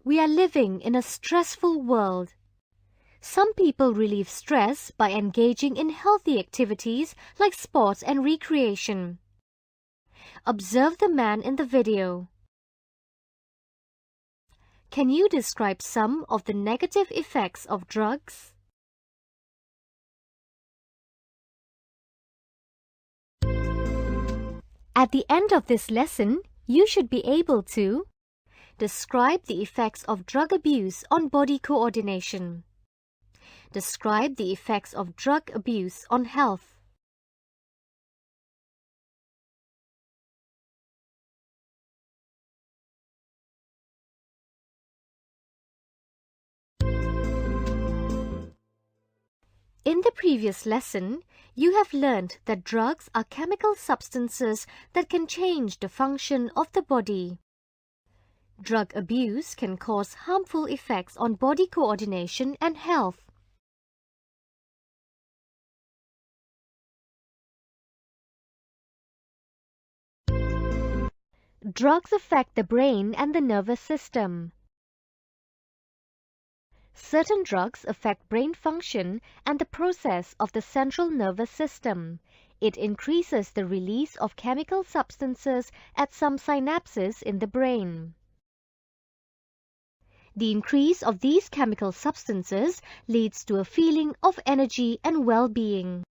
We are living in a stressful world. Some people relieve stress by engaging in healthy activities like sports and recreation. Observe the man in the video. Can you describe some of the negative effects of drugs? At the end of this lesson, you should be able to describe the effects of drug abuse on body coordination. Describe the effects of drug abuse on health. In the previous lesson, you have learned that drugs are chemical substances that can change the function of the body. Drug abuse can cause harmful effects on body coordination and health. Drugs affect the brain and the nervous system. Certain drugs affect brain function and the process of the central nervous system. It increases the release of chemical substances at some synapses in the brain. The increase of these chemical substances leads to a feeling of energy and well-being.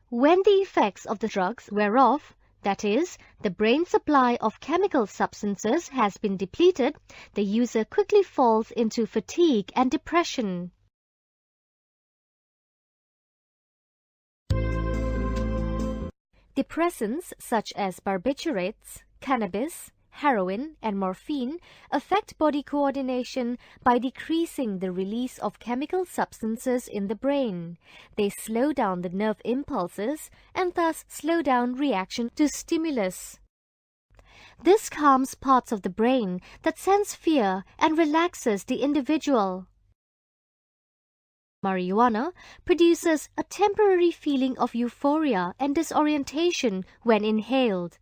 When the effects of the drugs wear off, that is, the brain supply of chemical substances has been depleted, the user quickly falls into fatigue and depression. Depressants such as barbiturates, cannabis, heroin, and morphine affect body coordination by decreasing the release of chemical substances in the brain. They slow down the nerve impulses and thus slow down reaction to stimulus. This calms parts of the brain that sense fear and relaxes the individual. Marijuana produces a temporary feeling of euphoria and disorientation when inhaled.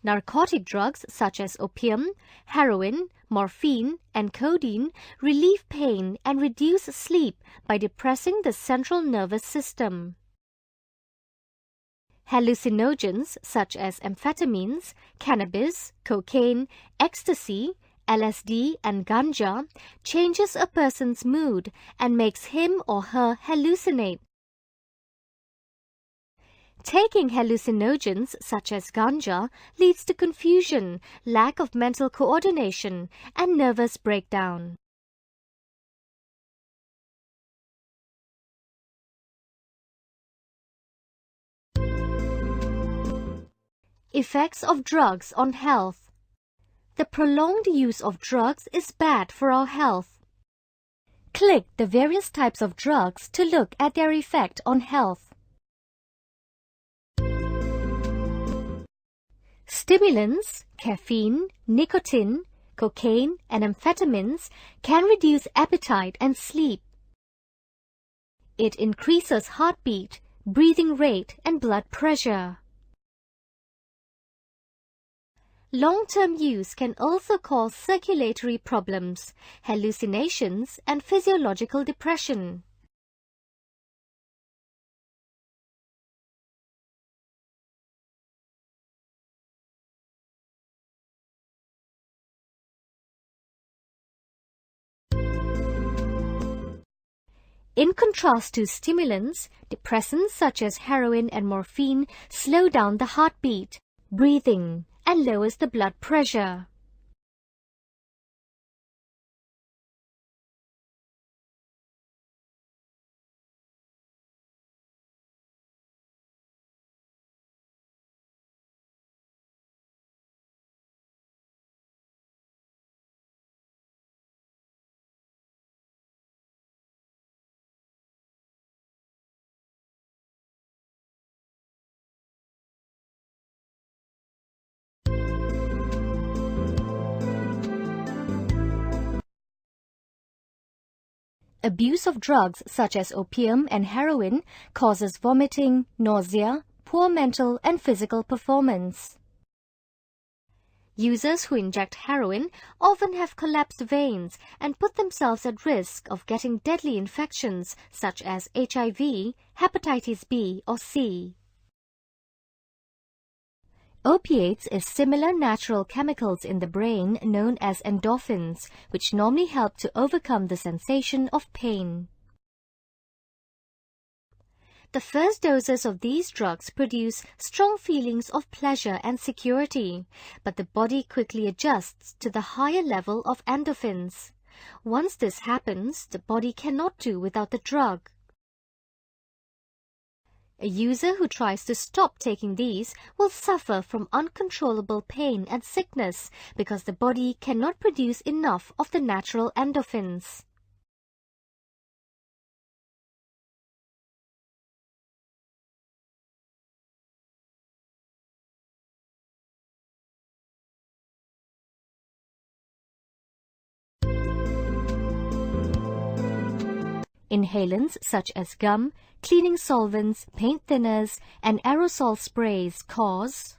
Narcotic drugs such as opium, heroin, morphine, and codeine relieve pain and reduce sleep by depressing the central nervous system. Hallucinogens such as amphetamines, cannabis, cocaine, ecstasy, LSD, and ganja changes a person's mood and makes him or her hallucinate. Taking hallucinogens such as ganja leads to confusion, lack of mental coordination, and nervous breakdown. Effects of drugs on health. The prolonged use of drugs is bad for our health. Click the various types of drugs to look at their effect on health. Stimulants, caffeine, nicotine, cocaine, and amphetamines can reduce appetite and sleep. It increases heartbeat, breathing rate, and blood pressure. Long-term use can also cause circulatory problems, hallucinations, and physiological depression. In contrast to stimulants, depressants such as heroin and morphine slow down the heartbeat, breathing, and lowers the blood pressure. Abuse of drugs such as opium and heroin causes vomiting, nausea, poor mental and physical performance. Users who inject heroin often have collapsed veins and put themselves at risk of getting deadly infections such as HIV, hepatitis B or C. Opiates is similar natural chemicals in the brain known as endorphins, which normally help to overcome the sensation of pain. The first doses of these drugs produce strong feelings of pleasure and security, but the body quickly adjusts to the higher level of endorphins. Once this happens, the body cannot do without the drug. A user who tries to stop taking these will suffer from uncontrollable pain and sickness because the body cannot produce enough of the natural endorphins. Inhalants such as gum, cleaning solvents, paint thinners, and aerosol sprays cause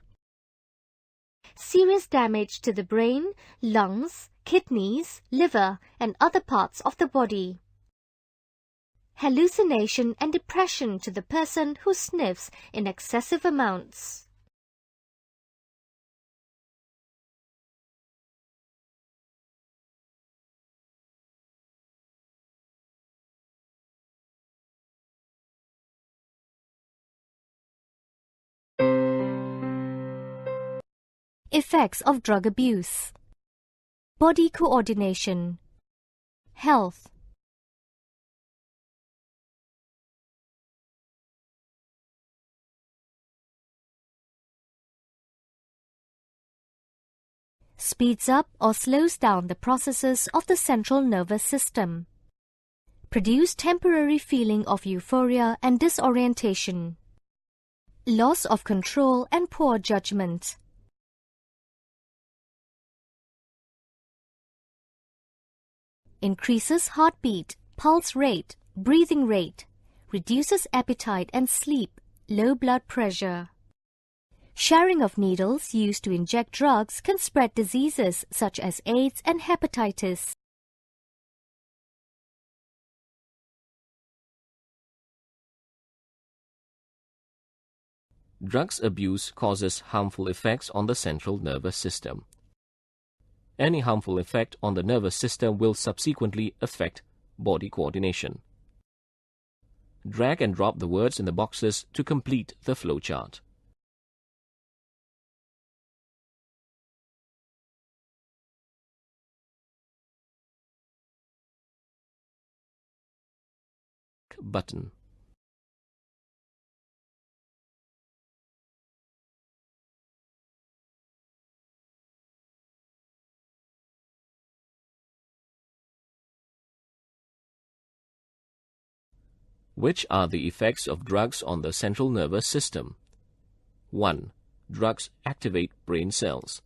serious damage to the brain, lungs, kidneys, liver, and other parts of the body. Hallucination and depression to the person who sniffs in excessive amounts. Effects of drug abuse. Body coordination. Health. Speeds up or slows down the processes of the central nervous system. Produce temporary feeling of euphoria and disorientation. Loss of control and poor judgment. Increases heartbeat, pulse rate, breathing rate, reduces appetite and sleep, low blood pressure. Sharing of needles used to inject drugs can spread diseases such as AIDS and hepatitis. Drugs abuse causes harmful effects on the central nervous system. Any harmful effect on the nervous system will subsequently affect body coordination. Drag and drop the words in the boxes to complete the flowchart. Button. Which are the effects of drugs on the central nervous system? 1. Drugs activate brain cells.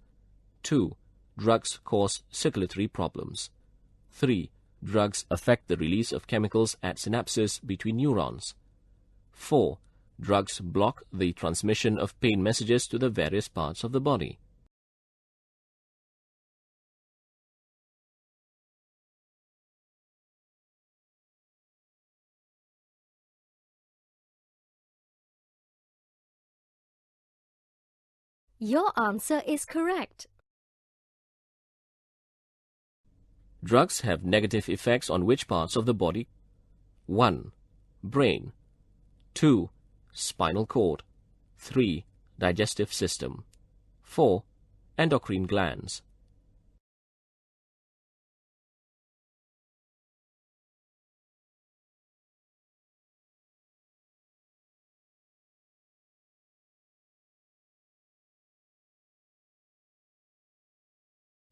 2. Drugs cause circulatory problems. 3. Drugs affect the release of chemicals at synapses between neurons. 4. Drugs block the transmission of pain messages to the various parts of the body. Your answer is correct. Drugs have negative effects on which parts of the body? 1. Brain. 2. Spinal cord. 3. Digestive system. 4. Endocrine glands.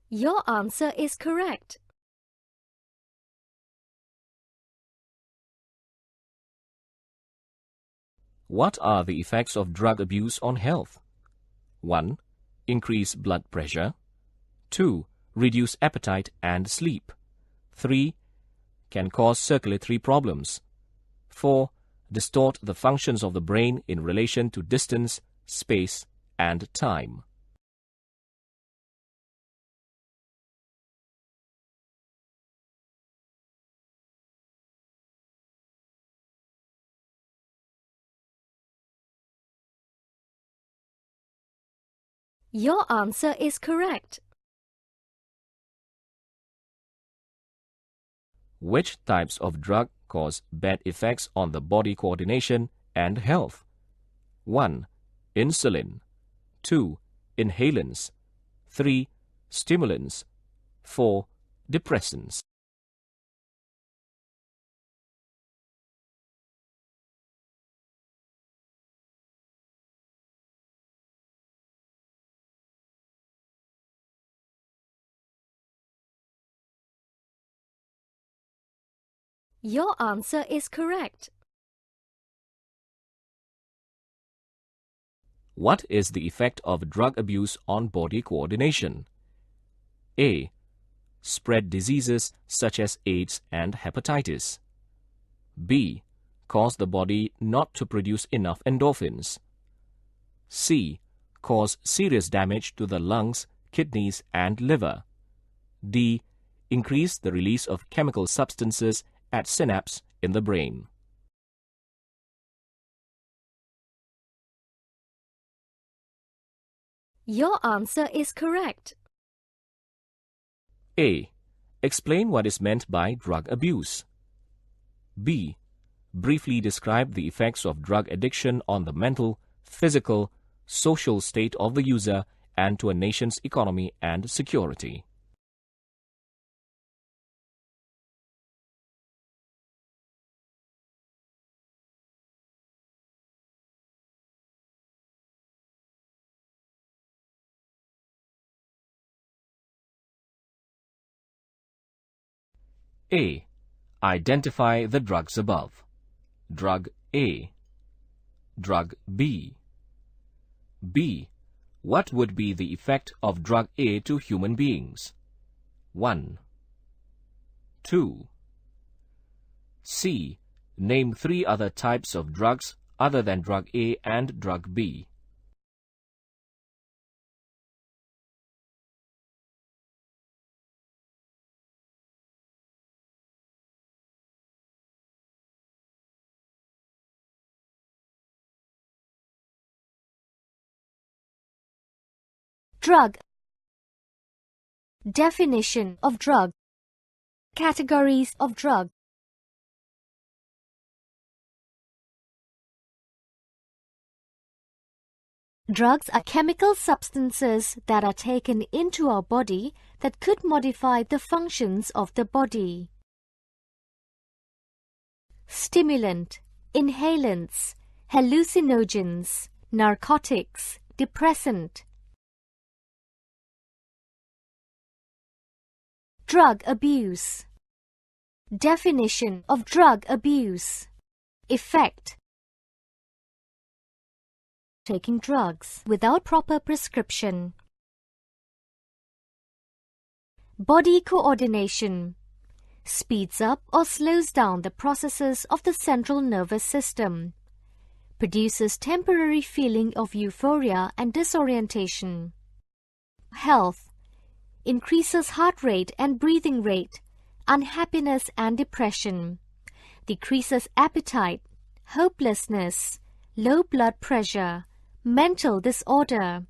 Your answer is correct. What are the effects of drug abuse on health? 1. Increase blood pressure. 2. Reduce appetite and sleep. 3. Can cause circulatory problems. 4. Distort the functions of the brain in relation to distance, space, and time. Your answer is correct. Which types of drug cause bad effects on the body coordination and health? 1. Insulin. 2. Inhalants. 3. Stimulants. 4. Depressants. Your answer is correct. What is the effect of drug abuse on body coordination? A. Spread diseases such as AIDS and hepatitis. B. Cause the body not to produce enough endorphins. C. Cause serious damage to the lungs, kidneys, and liver. D. Increase the release of chemical substances at synapse in the brain. Your answer is correct. A. Explain what is meant by drug abuse. B. Briefly describe the effects of drug addiction on the mental, physical, social state of the user and to a nation's economy and security. A. Identify the drugs above. Drug A. Drug B. B. What would be the effect of drug A to human beings? 1. 2. C. Name 3 other types of drugs other than drug A and drug B. Drug. Definition of drug. Categories of drug. Drugs are chemical substances that are taken into our body that could modify the functions of the body. Stimulant, inhalants, hallucinogens, narcotics, depressant. Drug abuse. Definition of drug abuse. Effect. Taking drugs without proper prescription. Body coordination. Speeds up or slows down the processes of the central nervous system. Produces temporary feeling of euphoria and disorientation. Health. Increases heart rate and breathing rate, unhappiness and depression. Decreases appetite, hopelessness, low blood pressure, mental disorder.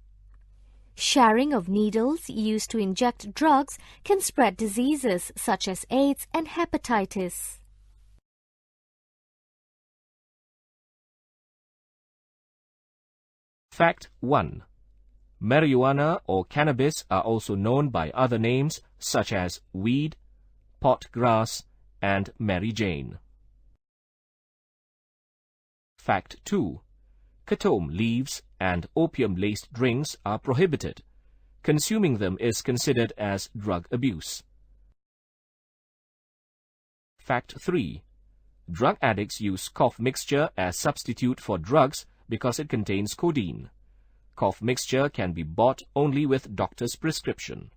Sharing of needles used to inject drugs can spread diseases such as AIDS and hepatitis. Fact 1. Marijuana or cannabis are also known by other names such as weed, pot grass, and Mary Jane. Fact 2. Katome leaves and opium-laced drinks are prohibited. Consuming them is considered as drug abuse. Fact 3. Drug addicts use cough mixture as substitute for drugs because it contains codeine. Cough mixture can be bought only with doctor's prescription.